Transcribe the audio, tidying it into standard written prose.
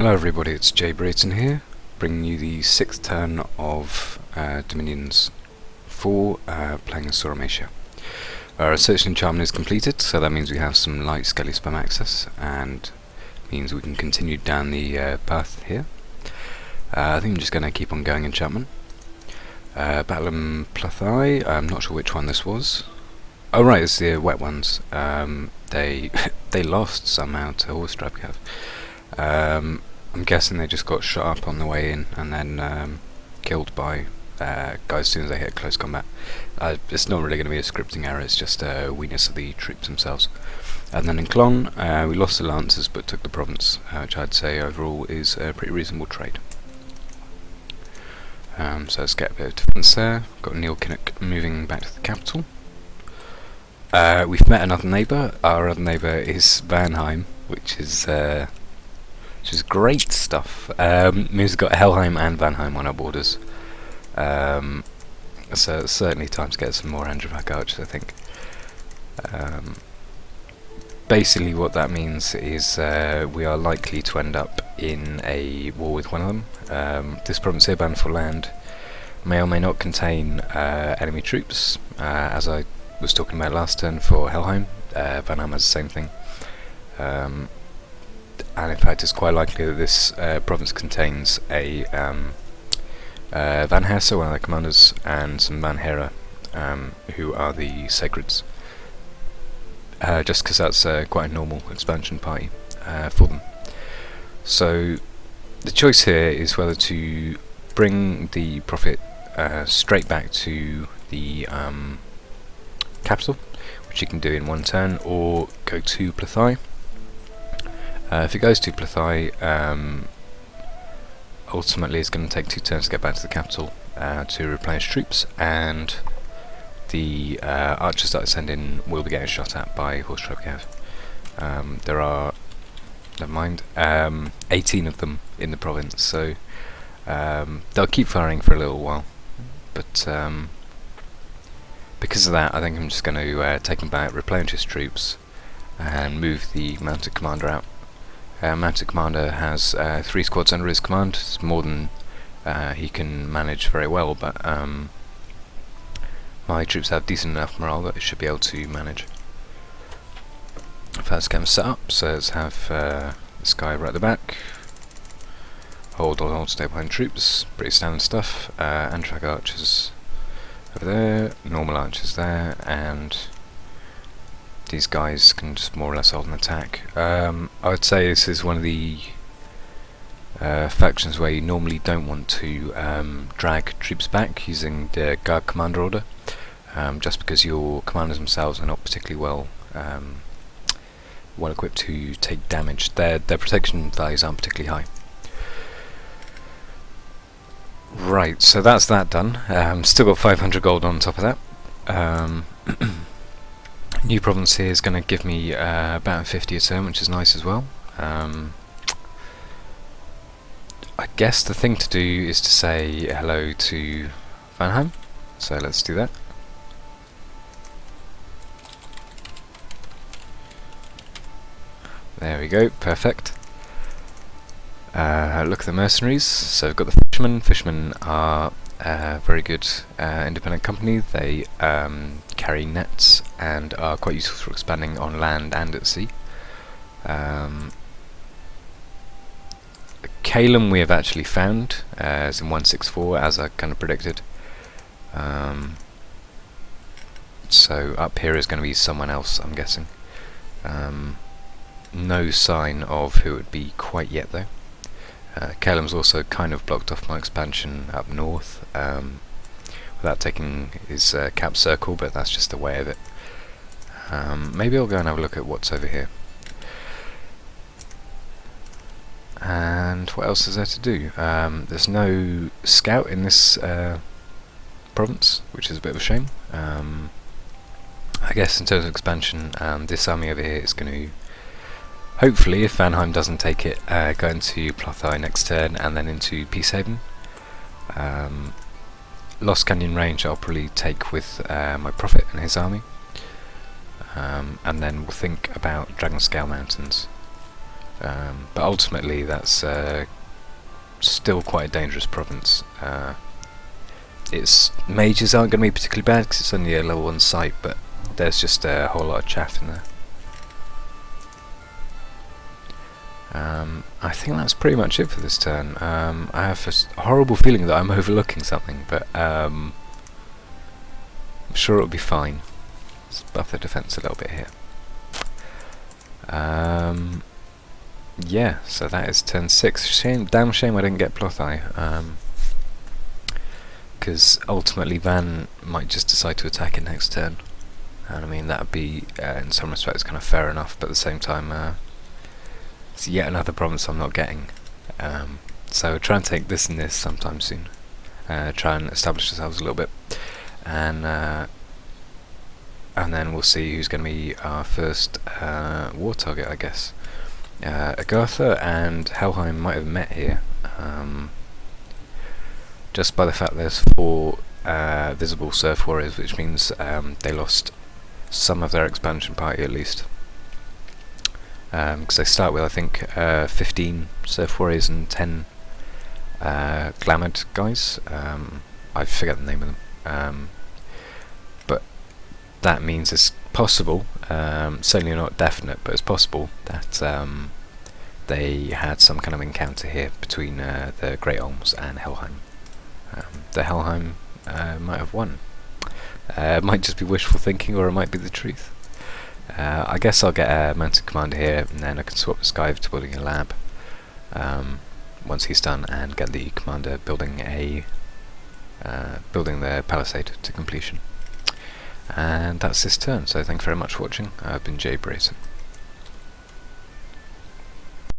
Hello everybody, it's jBrereton here, bringing you the 6th turn of Dominions 4, playing as Sauromatia. Our research enchantment is completed, so that means we have some light skelly spam access, and means we can continue down the path here. I think I'm just going to keep on going enchantment. Battlem Plathai, I'm not sure which one this was. Oh right, it's the wet ones. They they lost somehow to Horse Trap Cav. I'm guessing they just got shot up on the way in and then killed by guys as soon as they hit close combat. It's not really going to be a scripting error, it's just a weakness of the troops themselves. And then in Clon, we lost the Lancers but took the province, which I'd say overall is a pretty reasonable trade. So let's get a bit of defence there. Got Neil Kinnock moving back to the capital. We've met another neighbour. Our other neighbour is Vanheim, which is great stuff. Means we've got Helheim and Vanheim on our borders. So it's certainly time to get some more Androvac archers, I think. Basically what that means is we are likely to end up in a war with one of them. This province here, Banned for Land, may or may not contain enemy troops, as I was talking about last turn for Helheim. Vanheim has the same thing. And in fact it's quite likely that this province contains a Van Hesse, one of the commanders, and some Van Hera, who are the Sacreds. Just because that's quite a normal expansion party for them. So the choice here is whether to bring the Prophet straight back to the capital, which you can do in one turn, or go to Plathai. If it goes to Plathai, ultimately it's going to take 2 turns to get back to the capital to replenish troops, and the archers that I send in will be getting shot at by Horse Trap Cav. There are, never mind, 18 of them in the province, so they'll keep firing for a little while, but because of that I think I'm just going to take them back, replenish his troops, and move the mounted commander out. Mounted commander has 3 squads under his command. It's more than he can manage very well, but my troops have decent enough morale that it should be able to manage. First game set up, so let's have this guy right at the back. Hold, stay behind troops. Pretty standard stuff. Androvac archers over there, normal archers there, and these guys can just more or less hold an attack. I would say this is one of the factions where you normally don't want to drag troops back using the guard commander order, just because your commanders themselves are not particularly well equipped to take damage. Their protection values aren't particularly high. Right, so that's that done. Still got 500 gold on top of that. New province here is going to give me about 50 a turn, which is nice as well. I guess the thing to do is to say hello to Vanheim, so let's do that. There we go, perfect. Look at the mercenaries. So we've got the fishermen. Fishermen are very good independent company. They carry nets and are quite useful for expanding on land and at sea. Calum we have actually found, as in 164, as I kind of predicted. So up here is going to be someone else, I'm guessing. No sign of who it would be quite yet though. Calum's also kind of blocked off my expansion up north, without taking his cap circle, but that's just the way of it. Maybe I'll go and have a look at what's over here. And what else is there to do? There's no scout in this province, which is a bit of a shame. I guess in terms of expansion, this army over here is going to, hopefully, if Vanheim doesn't take it, go into Plathai next turn and then into Peacehaven. Lost Canyon Range I'll probably take with my Prophet and his army. And then we'll think about Dragonscale Mountains. But ultimately that's still quite a dangerous province. Its mages aren't going to be particularly bad because it's only a level 1 site, but there's just a whole lot of chaff in there. I think that's pretty much it for this turn. I have a horrible feeling that I'm overlooking something, but I'm sure it'll be fine. Let's buff the defense a little bit here. Yeah, so that is turn 6. Damn shame I didn't get Plothai, because ultimately Van might just decide to attack it next turn. And I mean, that would be, in some respects, kind of fair enough, but at the same time, it's yet another province I'm not getting. So try and take this and this sometime soon. Try and establish ourselves a little bit, and then we'll see who's going to be our first war target, I guess. Agartha and Helheim might have met here, just by the fact there's 4 visible Surf Warriors, which means they lost some of their expansion party at least. Because they start with, I think, 15 Surf Warriors and 10 Glamoured guys. I forget the name of them. But that means it's possible, certainly not definite, but it's possible that they had some kind of encounter here between the Great Olms and Helheim. The Helheim might have won. It might just be wishful thinking, or it might be the truth. I guess I'll get a mounted commander here, and then I can swap this guy to building a lab once he's done, and get the commander building the palisade to completion. And that's this turn, so thank you very much for watching. I've been jBrereton.